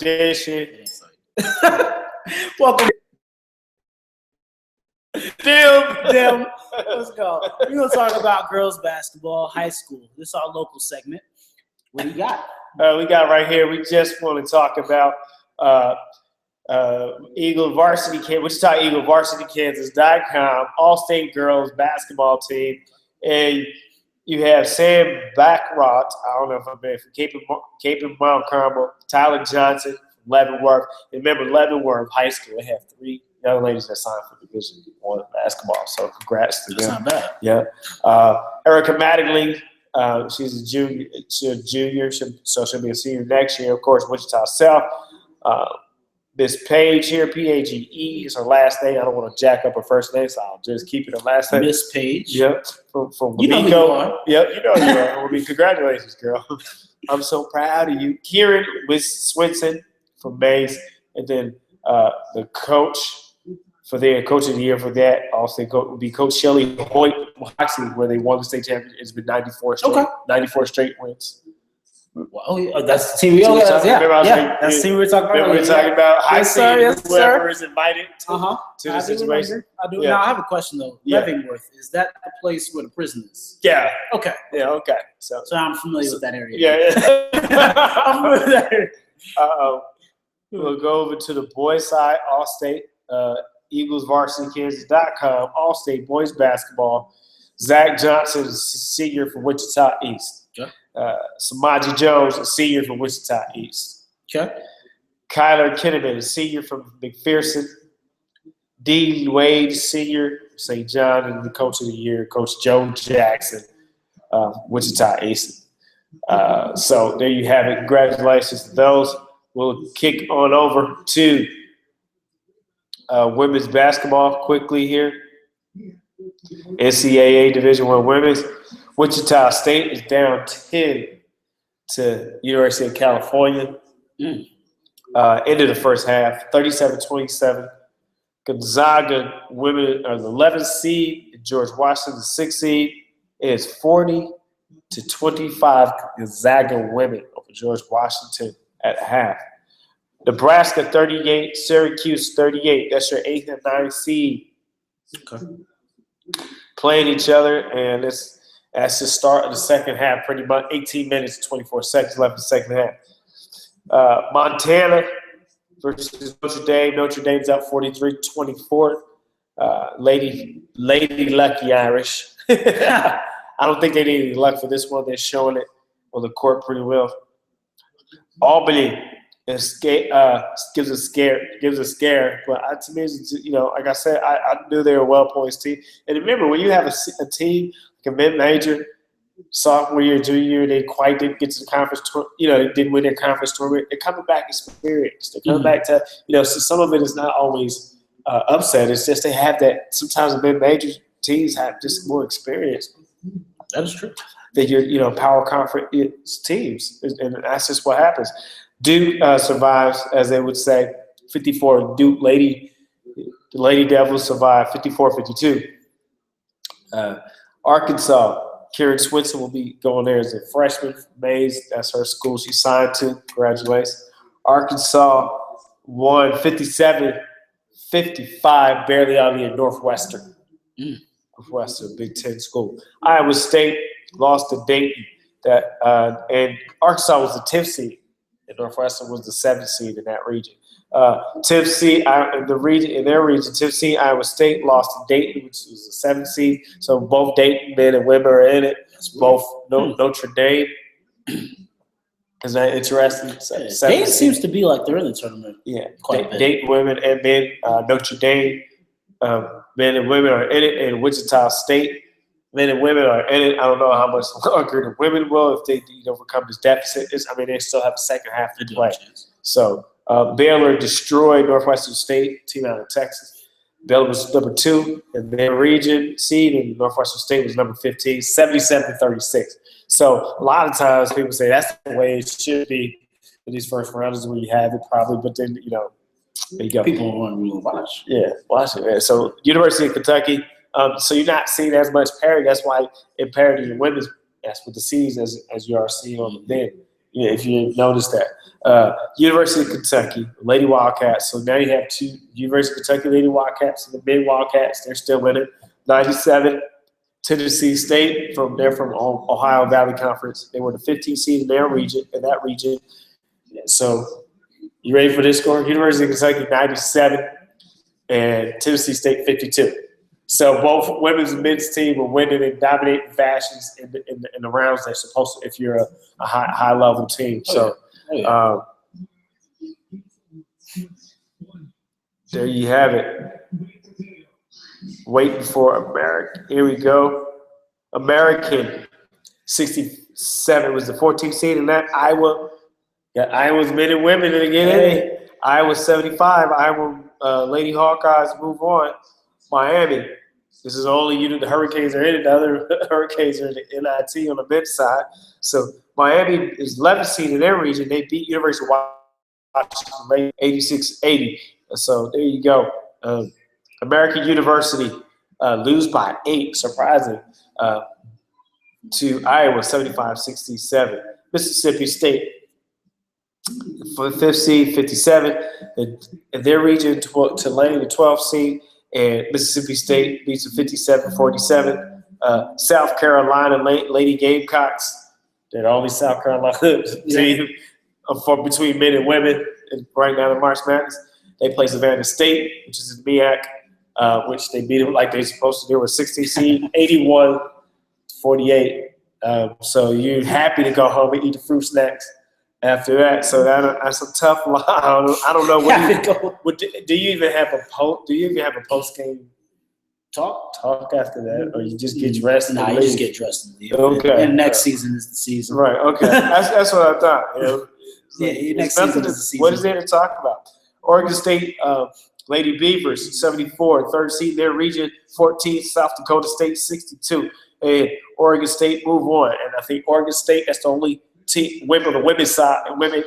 edition. Welcome. Dem. Let's go. We're going to talk about girls basketball, high school. This is our local segment. What do you got? We got right here. We just want to talk about Eagle Varsity, Wichita Eagle Varsity Kansas.com, All-State girls basketball team. And you have Sam Backrot, I don't know if I'm there, from Cape and Mount Carmel, Tyler Johnson from Leavenworth. And remember, Leavenworth High School, they have 3 young ladies that signed for Division I basketball. So congrats to them. That's not bad. Yeah. Erica Mattingly, she's a junior. She's a junior, so she'll be a senior next year. Of course, Wichita South. This Page here, P-A-G-E, is her last name. I don't want to jack up her first name, so I'll just keep it her last name. Miss Page. Yep. From you know who you are. Yep, you know who you are. Congratulations, girl. I'm so proud of you. Kieran Swinson from Mays, and then the coach for their coach of the year for that also would be Coach Shelley Hoyt Moxley, where they won the state championship. It's been 94 straight, 94 straight wins. Well, that's the team we all have. Yeah, that's the team we were talking about. We were talking about high school. Yes, whoever is invited to the situation. I do. Now I have a question though. Yeah. Leavenworth, is that the place where the prison is? Yeah. Okay. Yeah. Okay. So I'm familiar with that area. Yeah. I'm familiar with that area. We'll go over to the boys side. All-State Eagles Varsity Kansas.com. All-State boys basketball. Zach Johnson is a senior from Wichita East. Okay. Samaji Jones, a senior from Wichita East. Okay. Kyler Kinnaman, a senior from McPherson. D. Wade, senior, St. John, and the coach of the year, Coach Joe Jackson, Wichita East. So there you have it. Congratulations to those. We'll kick on over to women's basketball quickly here. NCAA Division I women's. Wichita State is down 10 to University of California. End of the first half, 37-27. Gonzaga women are the 11th seed. George Washington, the 6th seed. It is 40-25 Gonzaga women over George Washington at half. Nebraska 38, Syracuse 38. That's your 8th and 9th seed. Okay. Playing each other, and that's the start of the second half, pretty much 18 minutes and 24 seconds left in the second half. Montana versus Notre Dame. Notre Dame's up 43-24. Lady Lucky Irish. I don't think they need any luck for this one. They're showing it on the court pretty well. Albany gives a scare. But to me, like I said, I knew they were a well-poised team. And remember, when you have a team like a mid-major, sophomore year, junior year, they quite didn't get to the conference tournament. They didn't win their conference tournament. They're coming back experienced. They're coming back to, so some of it is not always upset. It's just they have that. Sometimes the mid-major teams have just more experience. That is true. Than your power conference teams, and that's just what happens. Duke survives, as they would say, 54. Duke the Lady Devils survive 54-52. Arkansas, Karen Swinson will be going there as a freshman from Mays. That's her school she signed to. Congratulations. Arkansas won 57-55, barely out of Northwestern. Northwestern, Big Ten school. Iowa State lost to Dayton. And Arkansas was the 10th seed, and Northwestern was the 7th seed in that region. 10th seed in their region, 10th seed Iowa State lost to Dayton, which was the 7th seed. So both Dayton men and women are in it. It's both Notre Dame. Is that interesting? Dayton seems to be like they're in the tournament. Yeah, quite Dayton women and men. Notre Dame men and women are in it, and Wichita State men and women are in it. I don't know how much longer the women will if they overcome this deficit. They still have a second half to play. So Baylor destroyed Northwestern State, team out of Texas. Baylor was number 2 in their region seed, and Northwestern State was number 15, 77-36. So a lot of times people say that's the way it should be in these first rounds, is where you have it probably. But then, there you go. People want to watch. Yeah, watch it, man. So University of Kentucky. So you're not seeing as much parity. That's why in parity in women's, that's with the seeds as you are seeing on the men. if you noticed that. University of Kentucky, Lady Wildcats. So now you have two University of Kentucky Lady Wildcats and the men Wildcats. They're still in it. 97. Tennessee State, they're from Ohio Valley Conference. They were the 15th seed in that region. So you ready for this score? University of Kentucky 97 and Tennessee State 52. So both women's and men's team are winning in dominating fashions in the rounds they're supposed to if you're a high level team. So there you have it. Waiting for American. Here we go. American 67 was the 14th seed in that. Iowa. Got Iowa's men and women again. Hey. Iowa 75. Iowa Lady Hawkeyes move on. Miami. This is only the Hurricanes are in it. The other Hurricanes are in the NIT on the men's side. So Miami is 11th seed in their region. They beat University of Washington 86-80. So there you go. American University lose by 8, surprising, to Iowa 75-67. Mississippi State for the 5th seed, 57. In their region, Tulane, the 12th seed, and Mississippi State beats the 57-47. South Carolina Lady Gamecocks, they're the only South Carolina team for between men and women right now in March Madness. They play Savannah State, which is in MEAC. Which they beat them like they're supposed to do with 16 seed, 81-48. So you're happy to go home and eat the fruit snacks after that. So that's a tough line. I don't know do you even have a post game talk after that, or you just get dressed? No, you just get dressed. Okay. And next season is the season. Right. Okay. That's what I thought. Next season is the season. What is there to talk about? Oregon State. Lady Beavers, 74, 3rd seed in their region, 14th, South Dakota State, 62. And Oregon State move on. And I think Oregon State, that's the only team, on the women's side,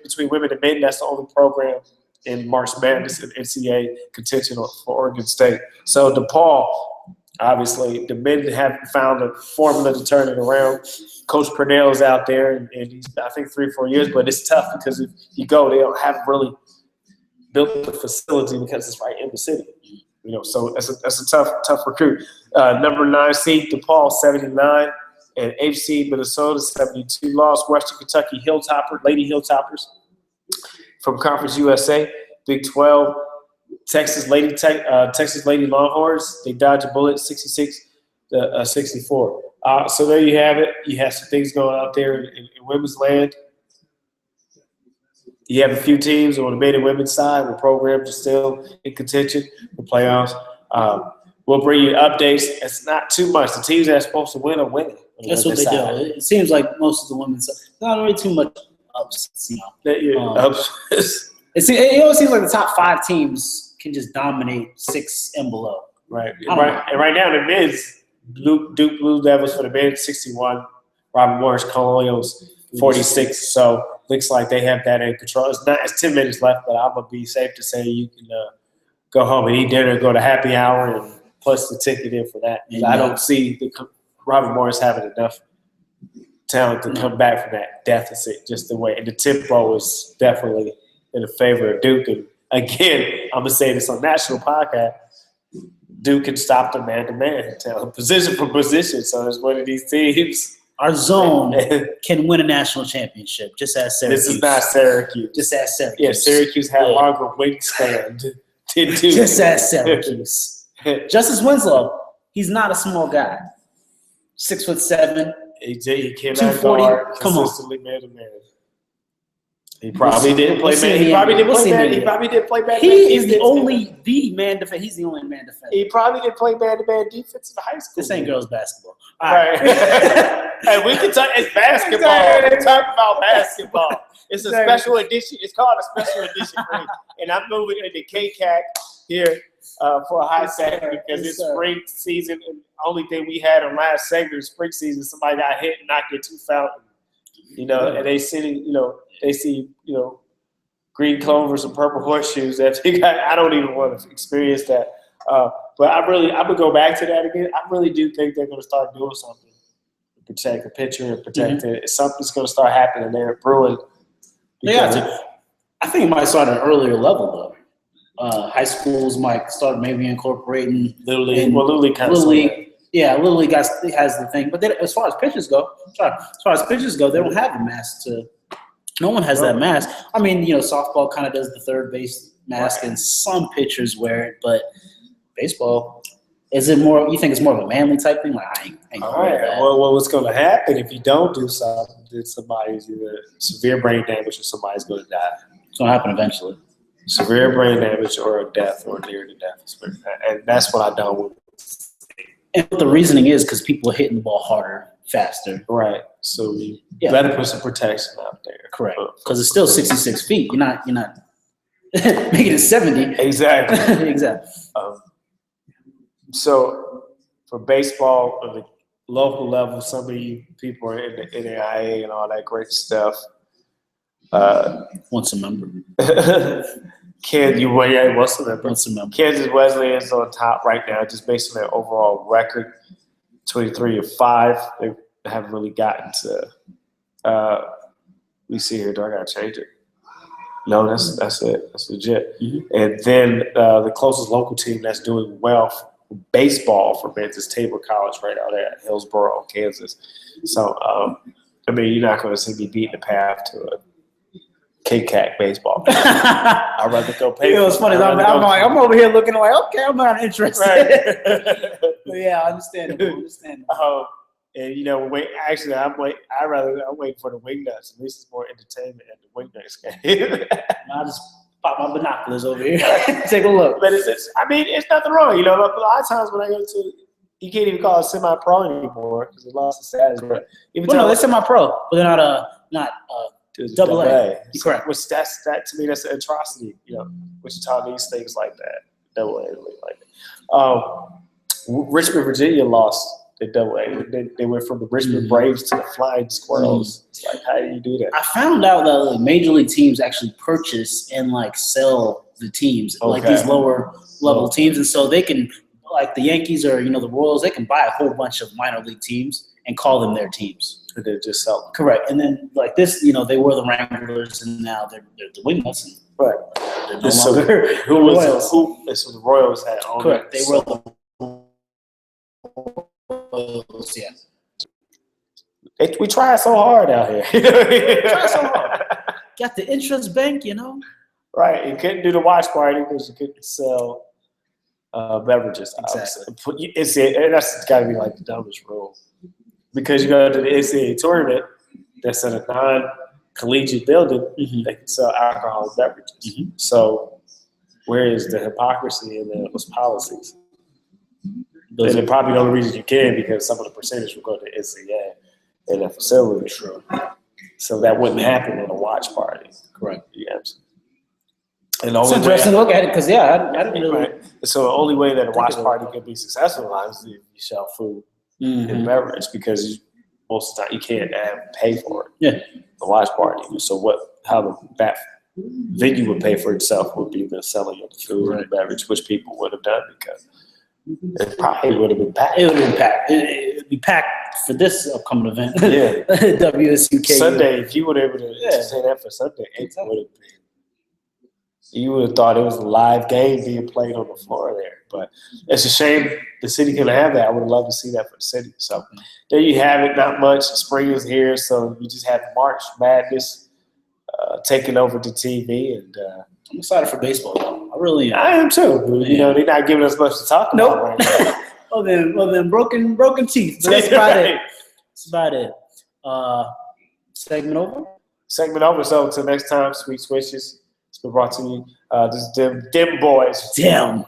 between women and men, that's the only program in March Madness and NCAA contention for Oregon State. So DePaul, obviously, the men haven't found a formula to turn it around. Coach Purnell's out there, and he's, I think, 3 or 4 years, but it's tough because if you go, they don't have really built the facility because it's right in the city, So that's a tough recruit. Number 9 seed DePaul 79, and 8th seed Minnesota 72. Lost Western Kentucky Lady Hilltoppers from Conference USA. Big 12, Texas Lady Longhorns. They dodged a bullet 66-64. So there you have it. You have some things going out there in women's land. You have a few teams on the men and women's side where programs are still in contention for playoffs. We'll bring you updates. It's not too much. The teams that are supposed to win are winning. That's what they do. It seems like most of the women's not really too much upsets. It always seems like the top 5 teams can just dominate 6 and below. Right. And right now the men's Duke Blue Devils for the men 61. Robert Morris Colonials 46. So looks like they have that in control. It's 10 minutes left, but I'm going to be safe to say you can go home and eat dinner, go to happy hour, and plus the ticket in for that. I don't see Robert Morris having enough talent to come back from that deficit just the way. And the tempo is definitely in the favor of Duke. And again, I'm going to say this on national podcast, Duke can stop the man-to-man talent, position for position. So it's one of these teams. Our zone can win a national championship, just as Syracuse. This is not Syracuse. Just as Syracuse. Yeah, Syracuse had longer wingspan than Duke. Just as Syracuse. Justice Winslow, he's not a small guy. 6'7". He came 240. out guard, Come on. consistently man-to-man. He probably didn't play man. He probably didn't play man. He is the only man defender. He's the only man defender. He probably didn't play man-to-man defense in high school. This ain't girls basketball. All right. Hey, we can talk. It's basketball. We talk about basketball. It's a special edition. It's called a special edition. And I'm moving into KCAC here for a high second because it's spring season. And the only thing we had on last segment is spring season. Somebody got hit and knocked their tooth out. And they sitting, they see, green clovers and purple horseshoes. I don't even want to experience that. But I'm gonna go back to that again. I really do think they're gonna start doing something to protect the pitcher and protect it. Something's gonna start happening there at Bruin I think it might start at an earlier level though. High schools might start maybe incorporating Little League. Little League kind of. Yeah, Little League has the thing, but then as far as pitchers go, they don't have the mask to. No one has that mask. I mean, softball kind of does the third base mask, and some pitchers wear it, but baseball, is it more? You think it's more of a manly type thing? Like I ain't all right. That. Well, what's going to happen if you don't do something? Then somebody's either severe brain damage or somebody's going to die. It's going to happen eventually. Severe brain damage or a death or near to death, and that's what I don't want. And the reasoning is because people are hitting the ball harder, faster. Right. So you better put some protection out there. Correct. Because it's still 66 feet. You're not making it 70. Exactly. Exactly. So for baseball on the local level, some of you people are in the NAIA and all that great stuff. Once a member. Once a member. Kansas Wesleyan's on top right now, just based on their overall record, 23-5. They haven't really gotten to. Let me see here. Do I gotta change it? No, that's it. That's legit. Mm-hmm. And then the closest local team that's doing well for baseball for men is Tabor College right out there at Hillsboro, Kansas. So you're not going to see me beating the path to a KCAC baseball. I'd rather go pay. It's funny. I'm over here looking like, okay, I'm not interested. Right. But yeah, I understand. And I'm waiting for the Wingnuts. At least it's more entertainment at the Wingnuts game. I just pop my binoculars over here, take a look. But it's nothing wrong. A lot of times when I go to, you can't even call it semi-pro anymore because they lost the status. But they're semi-pro, but they're not double A. Correct. Which that to me, that's an atrocity. Wichita needs things like that. Double A, like that. Richmond, Virginia lost the double A. They went from the Richmond Braves to the Flying Squirrels. It's like, how do you do that? I found out that major league teams actually purchase and sell the teams, these lower level teams, and so they can, like the Yankees or the Royals, they can buy a whole bunch of minor league teams and call them their teams. And they just sell them. Correct. And then this, they were the Wranglers, and now they're the Wingnuts. Right. They're no longer the Royals. So the Royals had owned. Correct. They were the Royals. Yeah. We tried so hard out here. Got the insurance bank, Right. You couldn't do the watch party because you couldn't sell beverages. Exactly. That's got to be the dumbest rule. Because you go to the NCAA tournament, that's in a non-collegiate building, they can sell alcoholic beverages. Mm-hmm. So where is the hypocrisy in those policies? And probably the only reason you can because some of the percentage will go to NCAA in that facility. Sure. So that wouldn't happen in a watch party. Correct. Yes. It's interesting to look at it because, I didn't really. Right. So the only way that a watch party could be successful is if you sell food and beverage because most of the time you can't pay for it. Yeah. The watch party. So how that venue would pay for itself would be the selling of the food and beverage, which people would have done because it probably would have been packed. It would have been packed. It would be packed for this upcoming event. Yeah. WSUK. Sunday, if you were able to say that for Sunday, it would have been. You would have thought it was a live game being played on the floor there. But it's a shame the city couldn't have that. I would love to see that for the city. So there you have it. Not much. Spring is here, so you just have March Madness taking over the TV. And I'm excited for baseball, though. I really am. I am, too. They're not giving us much to talk about right now. Well, then broken teeth. But that's about it. That's about it. Segment over? Segment over. So until next time, sweet swishes. It's been brought to you. This is Dem Boyz. Dem.